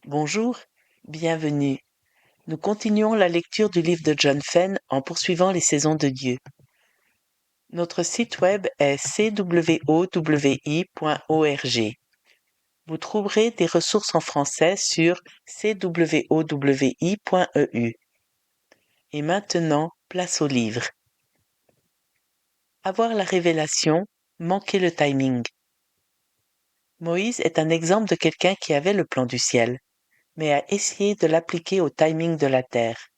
Bonjour, bienvenue. Nous continuons la lecture du livre de John Fenn en poursuivant les saisons de Dieu. Notre site web est cwowi.org. Vous trouverez des ressources en français sur cwowi.eu. Et maintenant, place au livre. Avoir la révélation, manquer le timing. Moïse est un exemple de quelqu'un qui avait le plan du ciel, mais a essayé de l'appliquer au timing de la terre.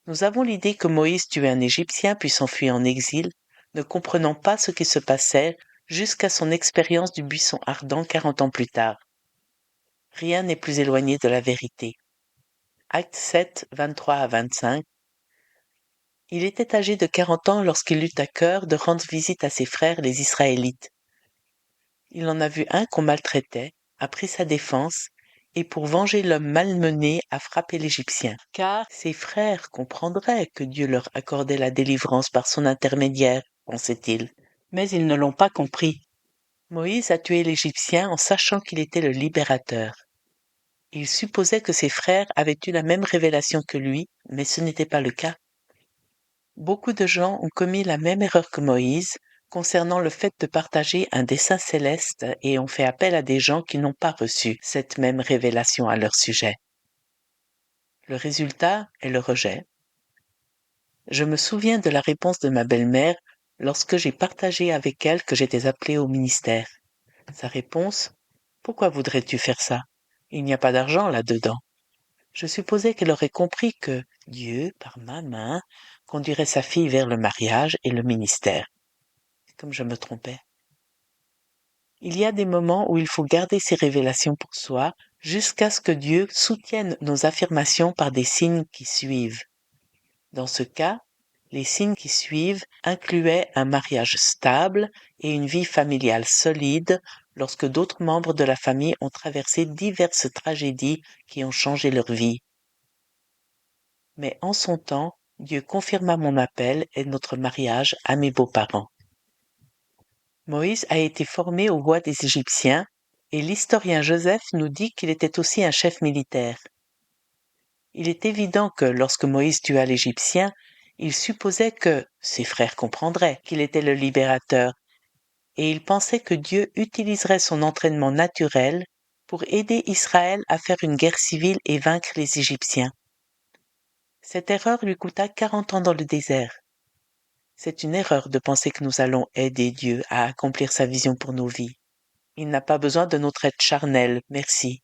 Nous avons l'idée que Moïse tuait un Égyptien puis s'enfuit en exil, ne comprenant pas ce qui se passait jusqu'à son expérience du buisson ardent 40 ans plus tard. Rien n'est plus éloigné de la vérité. Acte 7, 23 à 25. Il était âgé de 40 ans lorsqu'il eut à cœur de rendre visite à ses frères les Israélites. Il en a vu un qu'on maltraitait, a pris sa défense, et pour venger l'homme malmené a frappé l'Égyptien. Car ses frères comprendraient que Dieu leur accordait la délivrance par son intermédiaire, pensait-il. Mais ils ne l'ont pas compris. Moïse a tué l'Égyptien en sachant qu'il était le libérateur. Il supposait que ses frères avaient eu la même révélation que lui, mais ce n'était pas le cas. Beaucoup de gens ont commis la même erreur que Moïse concernant le fait de partager un dessein céleste et ont fait appel à des gens qui n'ont pas reçu cette même révélation à leur sujet. Le résultat est le rejet. Je me souviens de la réponse de ma belle-mère lorsque j'ai partagé avec elle que j'étais appelé au ministère. Sa réponse: pourquoi voudrais-tu faire ça? Il n'y a pas d'argent là-dedans. Je supposais qu'elle aurait compris que Dieu, par ma main, conduirait sa fille vers le mariage et le ministère. Comme je me trompais. Il y a des moments où il faut garder ses révélations pour soi jusqu'à ce que Dieu soutienne nos affirmations par des signes qui suivent. Dans ce cas, les signes qui suivent incluaient un mariage stable et une vie familiale solide lorsque d'autres membres de la famille ont traversé diverses tragédies qui ont changé leur vie. Mais en son temps, Dieu confirma mon appel et notre mariage à mes beaux-parents. Moïse a été formé aux voies des Égyptiens et l'historien Joseph nous dit qu'il était aussi un chef militaire. Il est évident que lorsque Moïse tua l'Égyptien, il supposait que ses frères comprendraient qu'il était le libérateur et il pensait que Dieu utiliserait son entraînement naturel pour aider Israël à faire une guerre civile et vaincre les Égyptiens. Cette erreur lui coûta 40 ans dans le désert. C'est une erreur de penser que nous allons aider Dieu à accomplir sa vision pour nos vies. Il n'a pas besoin de notre aide charnelle, merci.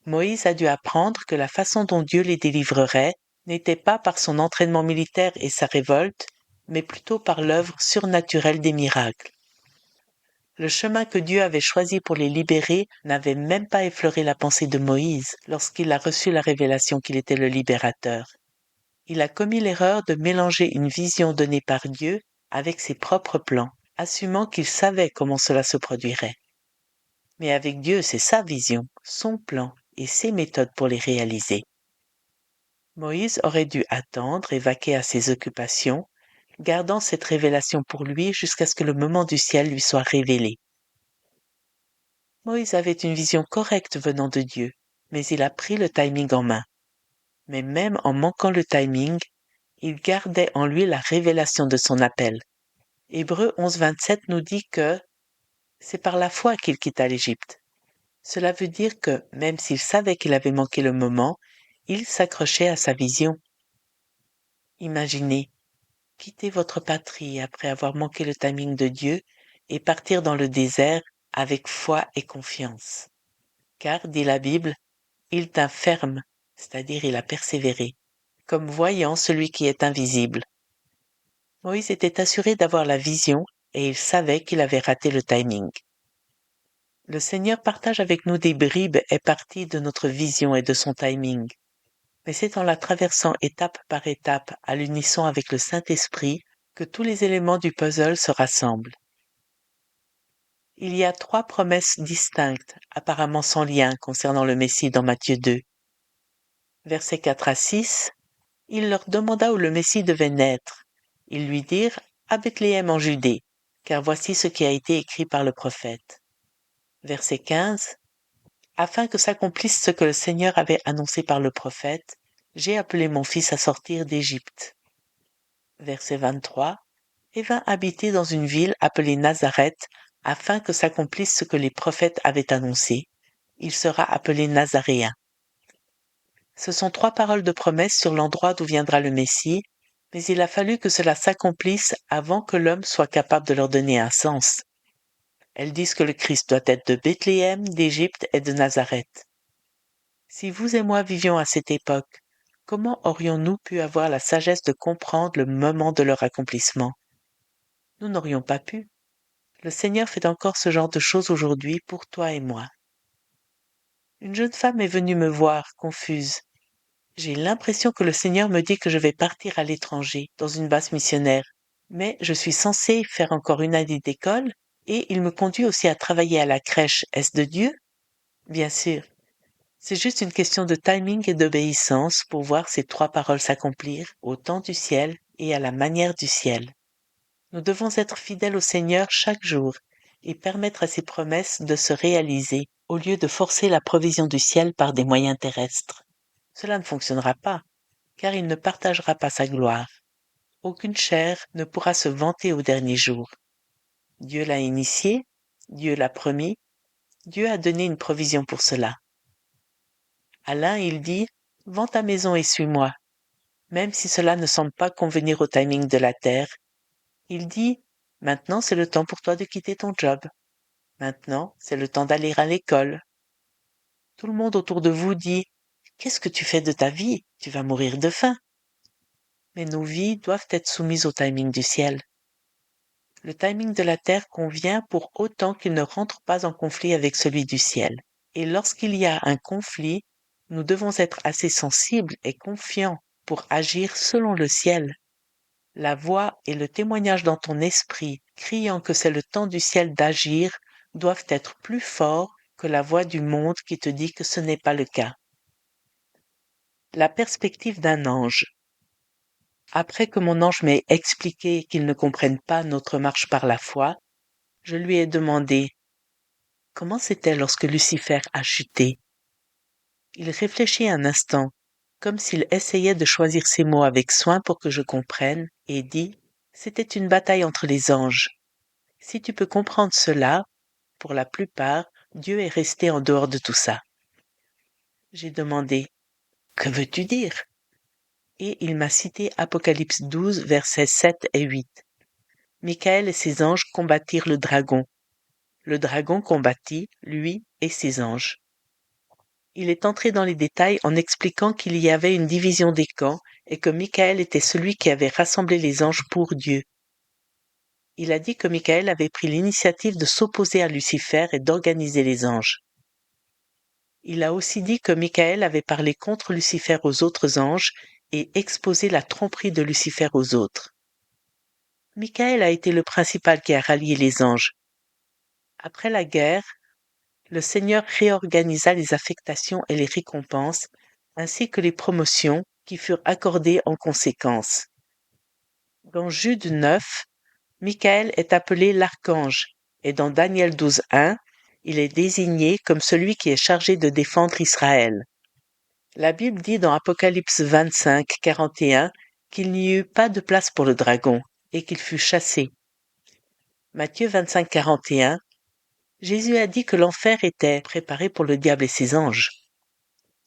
Moïse a dû apprendre que la façon dont Dieu les délivrerait n'était pas par son entraînement militaire et sa révolte, mais plutôt par l'œuvre surnaturelle des miracles. Le chemin que Dieu avait choisi pour les libérer n'avait même pas effleuré la pensée de Moïse lorsqu'il a reçu la révélation qu'il était le libérateur. Il a commis l'erreur de mélanger une vision donnée par Dieu avec ses propres plans, assumant qu'il savait comment cela se produirait. Mais avec Dieu, c'est sa vision, son plan et ses méthodes pour les réaliser. Moïse aurait dû attendre et vaquer à ses occupations, gardant cette révélation pour lui jusqu'à ce que le moment du ciel lui soit révélé. Moïse avait une vision correcte venant de Dieu, mais il a pris le timing en main. Mais même en manquant le timing, il gardait en lui la révélation de son appel. Hébreux 11.27 nous dit que c'est par la foi qu'il quitta l'Égypte. Cela veut dire que, même s'il savait qu'il avait manqué le moment, il s'accrochait à sa vision. Imaginez, quitter votre patrie après avoir manqué le timing de Dieu et partir dans le désert avec foi et confiance. Car, dit la Bible, il tint ferme, c'est-à-dire il a persévéré, comme voyant celui qui est invisible. Moïse était assuré d'avoir la vision et il savait qu'il avait raté le timing. Le Seigneur partage avec nous des bribes et parties de notre vision et de son timing. Mais c'est en la traversant étape par étape à l'unisson avec le Saint-Esprit que tous les éléments du puzzle se rassemblent. Il y a 3 promesses distinctes, apparemment sans lien, concernant le Messie dans Matthieu 2. Versets 4 à 6, il leur demanda où le Messie devait naître. Ils lui dirent à Bethléem en Judée, car voici ce qui a été écrit par le prophète. Verset 15, Afin que s'accomplisse ce que le Seigneur avait annoncé par le prophète, j'ai appelé mon fils à sortir d'Égypte. Verset 23. Et vint habiter dans une ville appelée Nazareth, afin que s'accomplisse ce que les prophètes avaient annoncé. Il sera appelé Nazaréen. Ce sont 3 paroles de promesse sur l'endroit d'où viendra le Messie, mais il a fallu que cela s'accomplisse avant que l'homme soit capable de leur donner un sens. Elles disent que le Christ doit être de Bethléem, d'Égypte et de Nazareth. Si vous et moi vivions à cette époque, comment aurions-nous pu avoir la sagesse de comprendre le moment de leur accomplissement? Nous n'aurions pas pu. Le Seigneur fait encore ce genre de choses aujourd'hui pour toi et moi. Une jeune femme est venue me voir, confuse. J'ai l'impression que le Seigneur me dit que je vais partir à l'étranger, dans une base missionnaire. Mais je suis censée faire encore une année d'école, et il me conduit aussi à travailler à la crèche. Est-ce de Dieu? Bien sûr. C'est juste une question de timing et d'obéissance pour voir ces 3 paroles s'accomplir au temps du ciel et à la manière du ciel. Nous devons être fidèles au Seigneur chaque jour et permettre à ses promesses de se réaliser au lieu de forcer la provision du ciel par des moyens terrestres. Cela ne fonctionnera pas, car il ne partagera pas sa gloire. Aucune chair ne pourra se vanter au dernier jour. Dieu l'a initié, Dieu l'a promis, Dieu a donné une provision pour cela. À l'un, il dit, « Vends ta maison et suis-moi », même si cela ne semble pas convenir au timing de la terre. Il dit, « Maintenant, c'est le temps pour toi de quitter ton job. Maintenant, c'est le temps d'aller à l'école. » Tout le monde autour de vous dit, « Qu'est-ce que tu fais de ta vie? Tu vas mourir de faim. » Mais nos vies doivent être soumises au timing du ciel. Le timing de la terre convient pour autant qu'il ne rentre pas en conflit avec celui du ciel. Et lorsqu'il y a un conflit, nous devons être assez sensibles et confiants pour agir selon le ciel. La voix et le témoignage dans ton esprit, criant que c'est le temps du ciel d'agir, doivent être plus forts que la voix du monde qui te dit que ce n'est pas le cas. La perspective d'un ange. Après que mon ange m'ait expliqué qu'il ne comprenne pas notre marche par la foi, je lui ai demandé « Comment c'était lorsque Lucifer a chuté ?» Il réfléchit un instant, comme s'il essayait de choisir ses mots avec soin pour que je comprenne, et dit « C'était une bataille entre les anges. Si tu peux comprendre cela, pour la plupart, Dieu est resté en dehors de tout ça. » J'ai demandé « Que veux-tu dire ?» Et il m'a cité Apocalypse 12, versets 7 et 8. Michael et ses anges combattirent le dragon. Le dragon combattit, lui et ses anges. Il est entré dans les détails en expliquant qu'il y avait une division des camps et que Michael était celui qui avait rassemblé les anges pour Dieu. Il a dit que Michael avait pris l'initiative de s'opposer à Lucifer et d'organiser les anges. Il a aussi dit que Michael avait parlé contre Lucifer aux autres anges et exposé la tromperie de Lucifer aux autres. Michael a été le principal qui a rallié les anges. Après la guerre, le Seigneur réorganisa les affectations et les récompenses, ainsi que les promotions qui furent accordées en conséquence. Dans Jude 9, Michael est appelé l'archange, et dans Daniel 12.1, il est désigné comme celui qui est chargé de défendre Israël. La Bible dit dans Apocalypse 25.41 qu'il n'y eut pas de place pour le dragon, et qu'il fut chassé. Matthieu 25.41, Jésus a dit que l'enfer était préparé pour le diable et ses anges.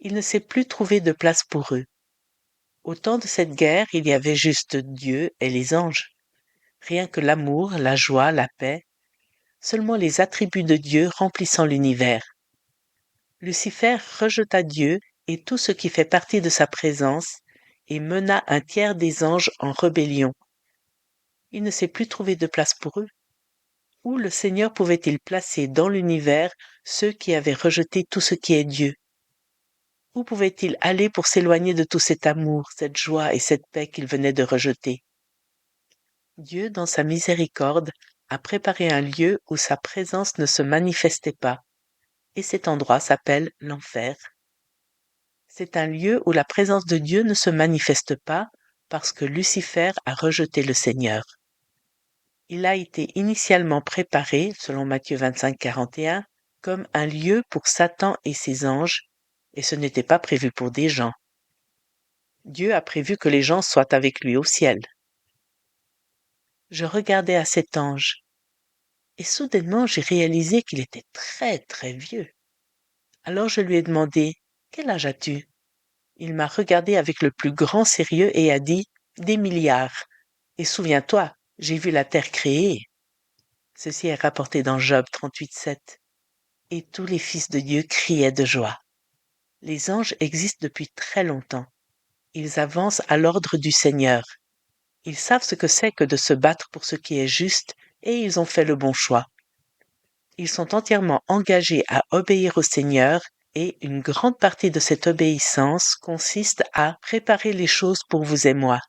Il ne s'est plus trouvé de place pour eux. Au temps de cette guerre, il y avait juste Dieu et les anges. Rien que l'amour, la joie, la paix, seulement les attributs de Dieu remplissant l'univers. Lucifer rejeta Dieu et tout ce qui fait partie de sa présence et mena un tiers des anges en rébellion. Il ne s'est plus trouvé de place pour eux. Où le Seigneur pouvait-il placer dans l'univers ceux qui avaient rejeté tout ce qui est Dieu? Où pouvait-il aller pour s'éloigner de tout cet amour, cette joie et cette paix qu'il venait de rejeter? Dieu, dans sa miséricorde, a préparé un lieu où sa présence ne se manifestait pas, et cet endroit s'appelle l'enfer. C'est un lieu où la présence de Dieu ne se manifeste pas parce que Lucifer a rejeté le Seigneur. Il a été initialement préparé, selon Matthieu 25.41, comme un lieu pour Satan et ses anges, et ce n'était pas prévu pour des gens. Dieu a prévu que les gens soient avec lui au ciel. Je regardais à cet ange, et soudainement j'ai réalisé qu'il était très très vieux. Alors je lui ai demandé, quel âge as-tu? Il m'a regardé avec le plus grand sérieux et a dit, des milliards. Et souviens-toi, j'ai vu la terre créée. Ceci est rapporté dans Job 38:7. Et tous les fils de Dieu criaient de joie. Les anges existent depuis très longtemps. Ils avancent à l'ordre du Seigneur. Ils savent ce que c'est que de se battre pour ce qui est juste et ils ont fait le bon choix. Ils sont entièrement engagés à obéir au Seigneur et une grande partie de cette obéissance consiste à préparer les choses pour vous et moi.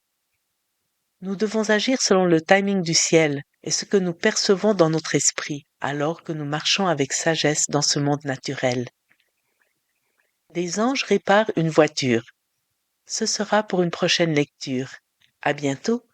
Nous devons agir selon le timing du ciel et ce que nous percevons dans notre esprit alors que nous marchons avec sagesse dans ce monde naturel. Des anges réparent une voiture. Ce sera pour une prochaine lecture. À bientôt.